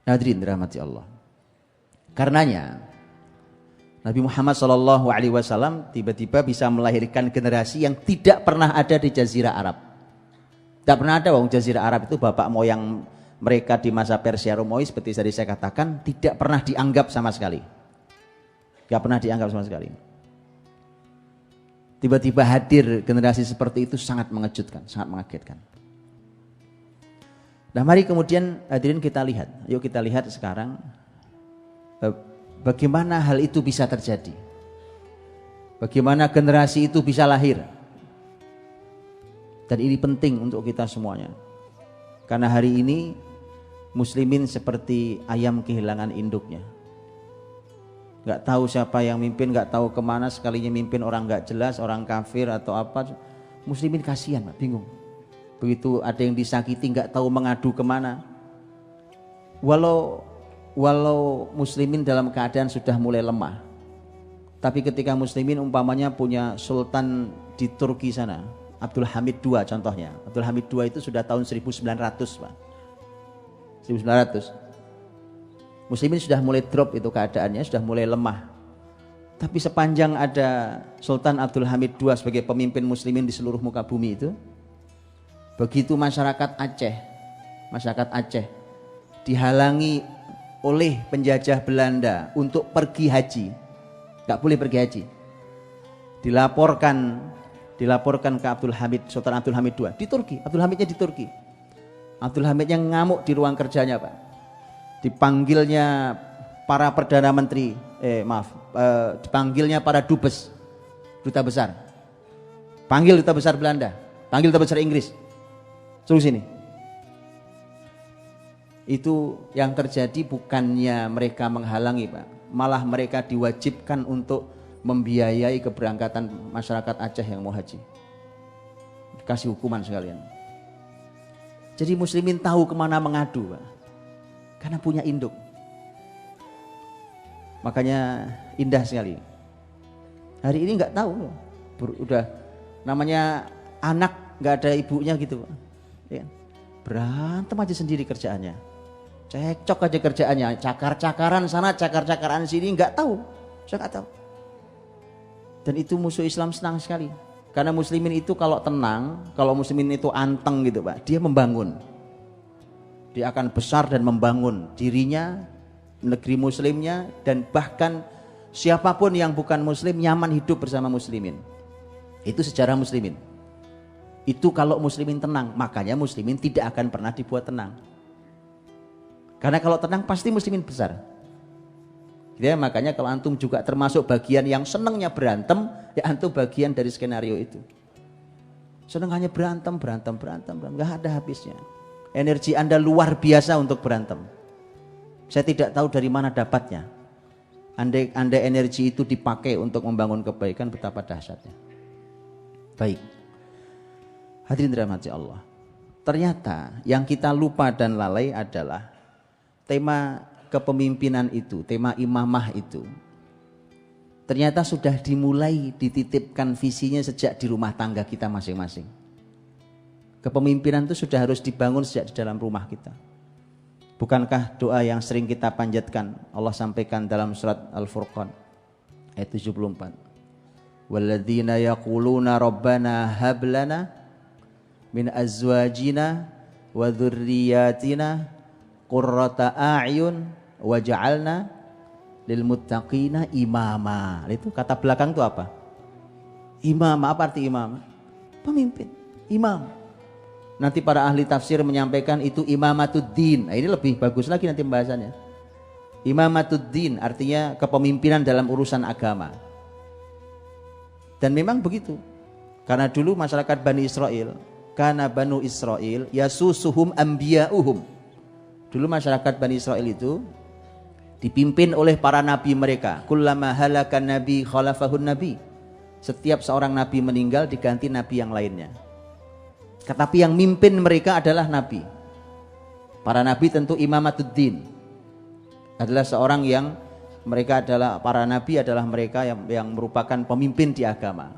Hadirin dirahmati Allah. Karenanya Nabi Muhammad SAW tiba-tiba bisa melahirkan generasi yang tidak pernah ada di Jazirah Arab. Tidak pernah ada, Jazirah Arab itu bapak moyang mereka di masa Persia Romawi seperti tadi saya katakan tidak pernah dianggap sama sekali. Tidak pernah dianggap sama sekali. Tiba-tiba hadir generasi seperti itu sangat mengejutkan, sangat mengagetkan. Nah mari kemudian hadirin kita lihat, yuk kita lihat sekarang bagaimana hal itu bisa terjadi. Bagaimana generasi itu bisa lahir. Dan ini penting untuk kita semuanya. Karena hari ini muslimin seperti ayam kehilangan induknya. Gak tahu siapa yang mimpin, gak tahu kemana, sekalinya mimpin orang gak jelas, orang kafir atau apa. Muslimin kasihan, bingung. Begitu ada yang disakiti nggak tahu mengadu kemana. Walau muslimin dalam keadaan sudah mulai lemah, tapi ketika muslimin umpamanya punya sultan di Turki sana, Abdul Hamid II contohnya. Abdul Hamid II itu sudah tahun 1900 Pak. 1900. Muslimin sudah mulai drop itu keadaannya, sudah mulai lemah. Tapi sepanjang ada Sultan Abdul Hamid II sebagai pemimpin muslimin di seluruh muka bumi itu, begitu masyarakat Aceh dihalangi oleh penjajah Belanda untuk pergi haji, nggak boleh pergi haji, dilaporkan ke Abdul Hamid, Sultan Abdul Hamid II di Turki. Abdul Hamidnya di Turki. Abdul Hamidnya ngamuk di ruang kerjanya Pak. Dipanggilnya para perdana menteri, dipanggilnya para dubes, duta besar, panggil duta besar Belanda, panggil duta besar Inggris. Suruh sini. Itu yang terjadi bukannya mereka menghalangi Pak, malah mereka diwajibkan untuk membiayai keberangkatan masyarakat Aceh yang mau haji. Dikasih hukuman sekalian. Jadi muslimin tahu kemana mengadu Pak, karena punya induk. Makanya indah sekali. Hari ini nggak tahu, udah namanya anak nggak ada ibunya gitu Pak. Ya, berantem aja sendiri kerjaannya, cekcok aja kerjaannya, cakar-cakaran sana, cakar-cakaran sini, nggak tahu, saya nggak tahu. Dan itu musuh Islam senang sekali, karena muslimin itu kalau tenang, kalau muslimin itu anteng gitu Pak, dia membangun, dia akan besar dan membangun dirinya, negeri muslimnya, dan bahkan siapapun yang bukan muslim nyaman hidup bersama muslimin. Itu sejarah muslimin. Itu kalau muslimin tenang, makanya muslimin tidak akan pernah dibuat tenang. Karena kalau tenang pasti muslimin besar. Ya, makanya kalau antum juga termasuk bagian yang senangnya berantem, ya antum bagian dari skenario itu. Senang hanya berantem, nggak ada habisnya. Energi Anda luar biasa untuk berantem. Saya tidak tahu dari mana dapatnya. Andai energi itu dipakai untuk membangun kebaikan, betapa dahsyatnya. Baik. Hadirin dirahmati Allah. Ternyata yang kita lupa dan lalai adalah tema kepemimpinan itu, tema imamah itu. Ternyata sudah dimulai dititipkan visinya sejak di rumah tangga kita masing-masing. Kepemimpinan itu sudah harus dibangun sejak di dalam rumah kita. Bukankah doa yang sering kita panjatkan Allah sampaikan dalam surat Al-Furqan ayat 74. Walladzina yaquluna rabbana hab lana min azwajina wa dzurriyyatina qurrata a'yun waj'alna lil muttaqina imama. Itu kata belakang itu apa? Imam. Apa arti imam? Pemimpin, imam. Nanti para ahli tafsir menyampaikan itu imamatuddin. Nah, ini lebih bagus lagi nanti pembahasannya. Imamatuddin artinya kepemimpinan dalam urusan agama. Dan memang begitu. Karena dulu masyarakat Bani Israel, karena Banu Israel yasusuhum anbiya'uhum. Dulu masyarakat Bani Israel itu dipimpin oleh para nabi mereka. Kullama halakan nabi khalafahun nabi. Setiap seorang nabi meninggal diganti nabi yang lainnya. Tetapi yang mimpin mereka adalah nabi. Para nabi tentu imamatuddin. Adalah seorang yang mereka adalah para nabi adalah mereka yang merupakan pemimpin di agama.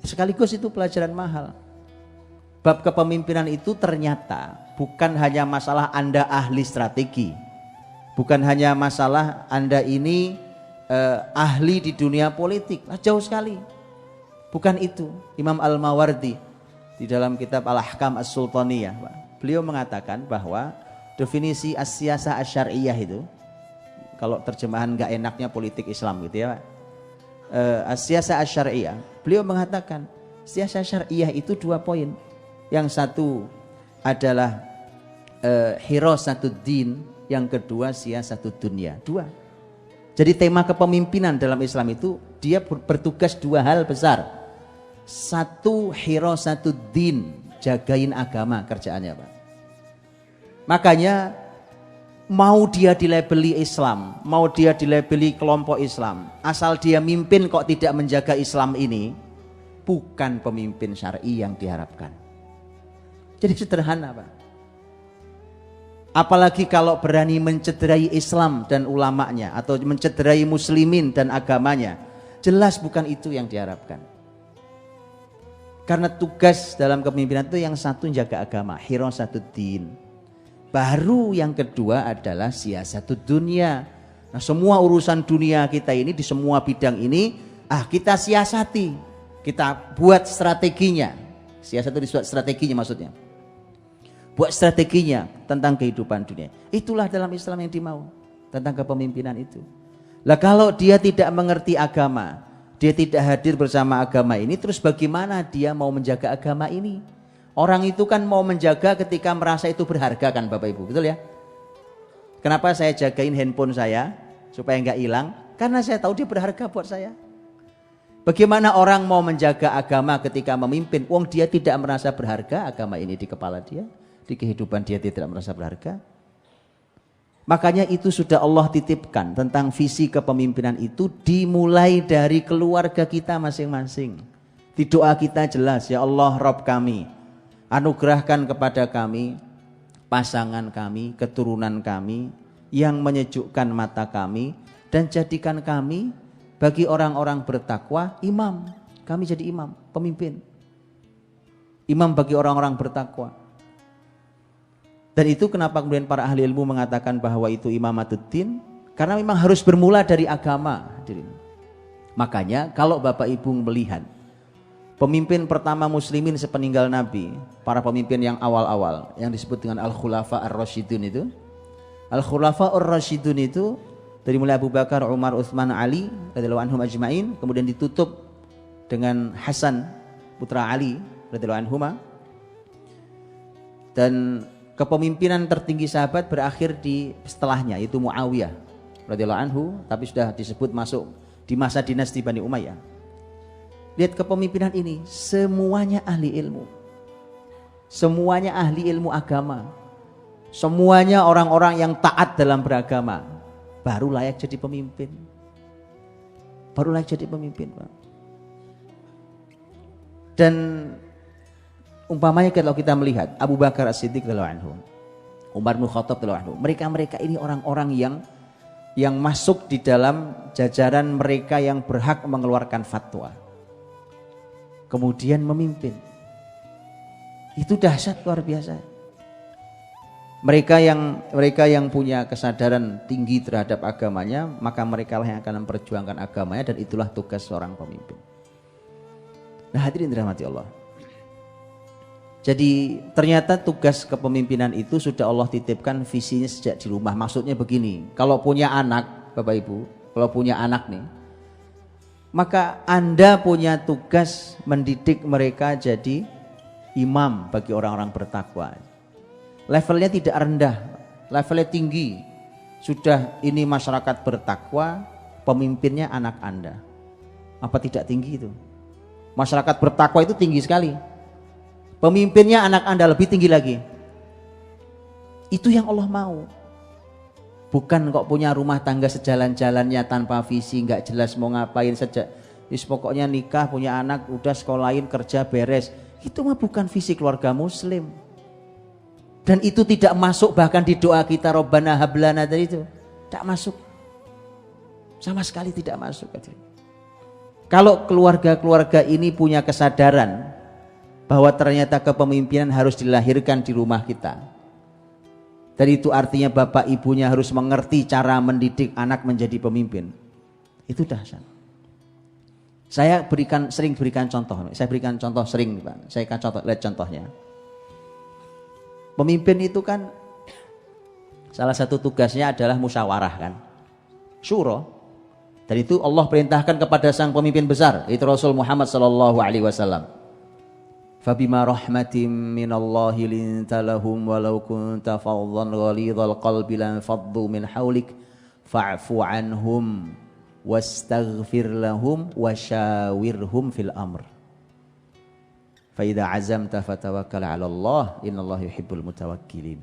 Sekaligus itu pelajaran mahal. Bab kepemimpinan itu ternyata bukan hanya masalah Anda ahli strategi. Bukan hanya masalah Anda ini ahli di dunia politik, jauh sekali. Bukan itu. Imam Al-Mawardi di dalam kitab Al-Ahkam As-Sultaniyah, beliau mengatakan bahwa definisi as-siyasah asy-syar'iyyah itu, kalau terjemahan nggak enaknya politik Islam gitu ya Pak. As-siyasah asy-syar'iyyah, beliau mengatakan siyasah syar'iyyah itu 2 poin. Yang satu adalah hirasatud din, yang kedua siyasatud dunya. 2. Jadi tema kepemimpinan dalam Islam itu dia bertugas 2 hal besar. 1, hirasatud din, jagain agama kerjaannya Pak. Makanya mau dia dilabeli Islam, mau dia dilabeli kelompok Islam, asal dia mimpin kok tidak menjaga Islam ini, bukan pemimpin syar'i yang diharapkan. Jadi sederhana Pak. Apalagi kalau berani mencederai Islam dan ulamanya, atau mencederai muslimin dan agamanya, jelas bukan itu yang diharapkan. Karena tugas dalam kepemimpinan itu yang satu jaga agama, hirasatud din. Baru yang kedua adalah siyasatud dunya. Nah, semua urusan dunia kita ini di semua bidang ini kita siasati. Kita buat strateginya. Siasat itu dibuat strateginya maksudnya. Buat strateginya tentang kehidupan dunia. Itulah dalam Islam yang dimau, tentang kepemimpinan itu. Lah kalau dia tidak mengerti agama, dia tidak hadir bersama agama ini, terus bagaimana dia mau menjaga agama ini? Orang itu kan mau menjaga ketika merasa itu berharga kan Bapak Ibu, betul ya? Kenapa saya jagain handphone saya supaya nggak hilang? Karena saya tahu dia berharga buat saya. Bagaimana orang mau menjaga agama ketika memimpin? Wong dia tidak merasa berharga agama ini di kepala dia, di kehidupan dia tidak merasa berharga. Makanya itu sudah Allah titipkan tentang visi kepemimpinan itu dimulai dari keluarga kita masing-masing. Di doa kita jelas, ya Allah Rabb kami, anugerahkan kepada kami, pasangan kami, keturunan kami yang menyejukkan mata kami, dan jadikan kami bagi orang-orang bertakwa imam. Kami jadi imam, pemimpin. Imam bagi orang-orang bertakwa. Dan itu kenapa kemudian para ahli ilmu mengatakan bahwa itu imamatuddin, karena memang harus bermula dari agama. Makanya kalau Bapak Ibu melihat pemimpin pertama muslimin sepeninggal Nabi, para pemimpin yang awal-awal yang disebut dengan Al-Khulafa Ar-Rasyidun itu, Al-Khulafa Ar-Rasyidun itu dari mulai Abu Bakar, Umar, Utsman, Ali radhiyallahu anhum ajma'in, kemudian ditutup dengan Hasan putra Ali radhiyallahu anhuma. Dan kepemimpinan tertinggi sahabat berakhir di setelahnya, yaitu Muawiyah radhiyallahu anhu, tapi sudah disebut masuk di masa dinasti Bani Umayyah. Lihat kepemimpinan ini, semuanya ahli ilmu. Semuanya ahli ilmu agama. Semuanya orang-orang yang taat dalam beragama. Baru layak jadi pemimpin. Baru layak jadi pemimpin, Pak. Dan umpamanya kalau kita melihat Abu Bakar As-Siddiq radhiyallahu anhu, Umar bin Khattab radhiyallahu anhu, mereka ini orang-orang yang masuk di dalam jajaran mereka yang berhak mengeluarkan fatwa, kemudian memimpin. Itu dahsyat luar biasa. Mereka yang punya kesadaran tinggi terhadap agamanya, maka mereka lah yang akan memperjuangkan agamanya, dan itulah tugas seorang pemimpin. Nah, hadirin dirahmati Allah. Jadi ternyata tugas kepemimpinan itu sudah Allah titipkan visinya sejak di rumah. Maksudnya begini, kalau punya anak, Bapak Ibu, kalau punya anak nih, maka Anda punya tugas mendidik mereka jadi imam bagi orang-orang bertakwa. Levelnya tidak rendah, levelnya tinggi. Sudah ini masyarakat bertakwa, pemimpinnya anak Anda. Apa tidak tinggi itu? Masyarakat bertakwa itu tinggi sekali. Pemimpinnya anak Anda lebih tinggi lagi. Itu yang Allah mau. Bukan kok punya rumah tangga sejalan-jalannya tanpa visi, nggak jelas mau ngapain saja. Pokoknya nikah, punya anak, udah sekolahin, kerja, beres. Itu mah bukan visi keluarga muslim. Dan itu tidak masuk bahkan di doa kita Rabbana hablana tadi itu. Tidak masuk. Sama sekali tidak masuk. Kalau keluarga-keluarga ini punya kesadaran bahwa ternyata kepemimpinan harus dilahirkan di rumah kita, Dan itu artinya bapak ibunya harus mengerti cara mendidik anak menjadi pemimpin. Itu dahsyat. Saya sering berikan contoh. Saya berikan contoh sering, Pak. Saya akan lihat contohnya. Pemimpin itu kan salah satu tugasnya adalah musyawarah kan. Syura. Dan itu Allah perintahkan kepada sang pemimpin besar, itu Rasul Muhammad sallallahu alaihi wasallam. Fabima rahmatin minallahi linta lahum walau kunta faddan ghalidhal qalbi lan faddu min hawlik fa'fu anhum wastaghfir lahum wasyawirhum fil amr. Fa idza azamta fatawakkal 'ala Allah innallaha yuhibbul mutawakkilin.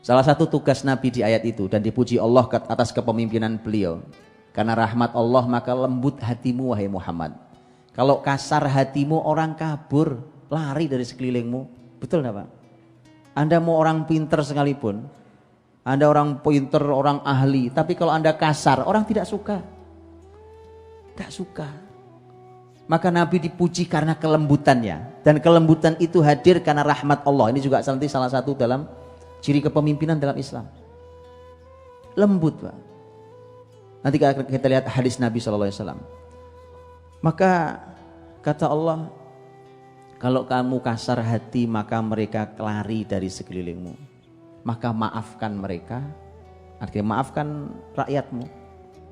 Salah satu tugas Nabi di ayat itu dan dipuji Allah atas kepemimpinan beliau. Karena rahmat Allah maka lembut hatimu wahai Muhammad. Kalau kasar hatimu orang kabur, lari dari sekelilingmu. Betul enggak Pak? Anda mau orang pinter sekalipun, Anda orang pinter, orang ahli, tapi kalau Anda kasar, orang tidak suka. Tidak suka. Maka Nabi dipuji karena kelembutannya. Dan kelembutan itu hadir karena rahmat Allah. Ini juga nanti salah satu dalam ciri kepemimpinan dalam Islam. Lembut Pak. Nanti kita lihat hadis Nabi SAW. Maka kata Allah, kalau kamu kasar hati maka mereka lari dari sekelilingmu. Maka maafkan mereka, artinya maafkan rakyatmu,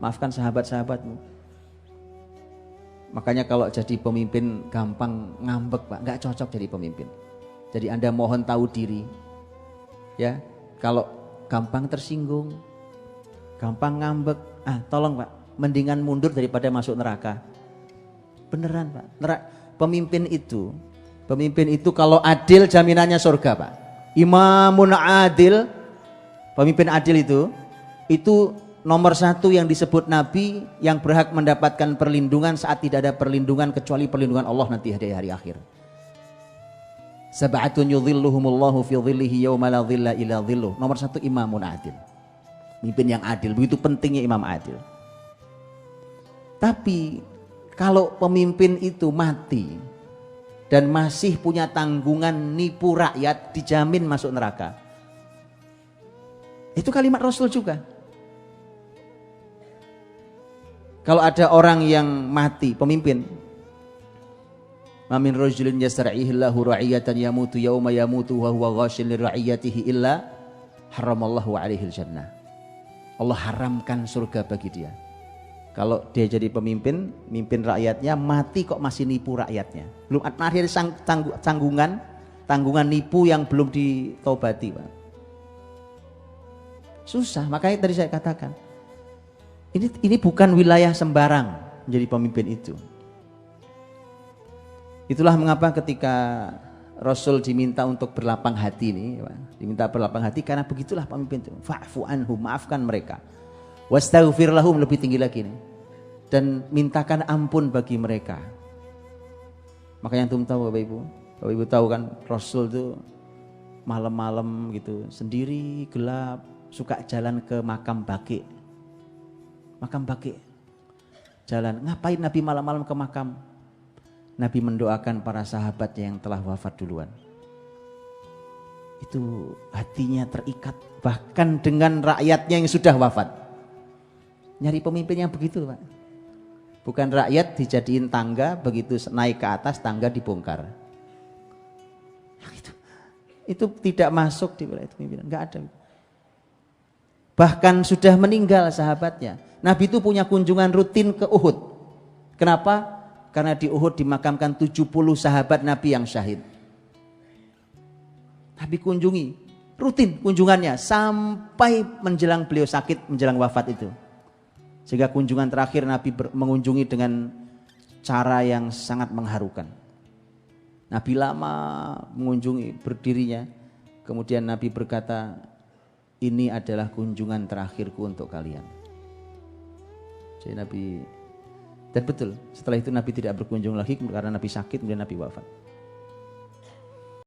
maafkan sahabat-sahabatmu. Makanya kalau jadi pemimpin gampang ngambek Pak, nggak cocok jadi pemimpin. Jadi Anda mohon tahu diri, ya. Kalau gampang tersinggung, gampang ngambek, tolong Pak, mendingan mundur daripada masuk neraka. Beneran Pak, pemimpin itu kalau adil jaminannya surga Pak. Imamun adil, pemimpin adil itu nomor satu yang disebut Nabi yang berhak mendapatkan perlindungan saat tidak ada perlindungan kecuali perlindungan Allah nanti di hari akhir. Sab'atun yudhilluhumullahu fi dhillihi yawma la dhilla illa dhilluh. Nomor satu imamun adil. Pemimpin yang adil, begitu pentingnya imam adil. Tapi kalau pemimpin itu mati dan masih punya tanggungan nipu rakyat, dijamin masuk neraka. Itu kalimat Rasul juga. Kalau ada orang yang mati, pemimpin, mamin rajulin yasra'ihillahu ra'iyatan yamutu yauma yamutu wa huwa ghashin li ra'iyatihi illa haramallahu alaihil jannah. Allah haramkan surga bagi dia. Kalau dia jadi pemimpin, mimpin rakyatnya, mati kok masih nipu rakyatnya. Belum akhir tanggungan nipu yang belum ditobati, Pak. Susah, makanya tadi saya katakan. Ini bukan wilayah sembarang menjadi pemimpin itu. Itulah mengapa ketika Rasul diminta untuk berlapang hati ini, diminta berlapang hati karena begitulah pemimpin itu. Fa'fu anhum, maafkan mereka. Wastaghfir lahum, lebih tinggi lagi nih. Dan mintakan ampun bagi mereka. Makanya antum tahu Bapak Ibu tahu kan Rasul itu malam-malam gitu sendiri gelap suka jalan ke makam Baqi. Makam Baqi. Jalan, ngapain Nabi malam-malam ke makam? Nabi mendoakan para sahabatnya yang telah wafat duluan. Itu hatinya terikat bahkan dengan rakyatnya yang sudah wafat. Nyari pemimpin yang begitu Pak. Bukan rakyat dijadiin tangga, begitu naik ke atas tangga dibongkar. Itu tidak masuk di wilayah pemimpinan, enggak ada. Bahkan sudah meninggal sahabatnya. Nabi itu punya kunjungan rutin ke Uhud. Kenapa? Karena di Uhud dimakamkan 70 sahabat Nabi yang syahid. Nabi kunjungi, rutin kunjungannya sampai menjelang beliau sakit, menjelang wafat itu. Sehingga kunjungan terakhir Nabi mengunjungi dengan cara yang sangat mengharukan. Nabi lama mengunjungi berdirinya. Kemudian Nabi berkata, ini adalah kunjungan terakhirku untuk kalian. Jadi Nabi, dan betul setelah itu Nabi tidak berkunjung lagi karena Nabi sakit, kemudian Nabi wafat.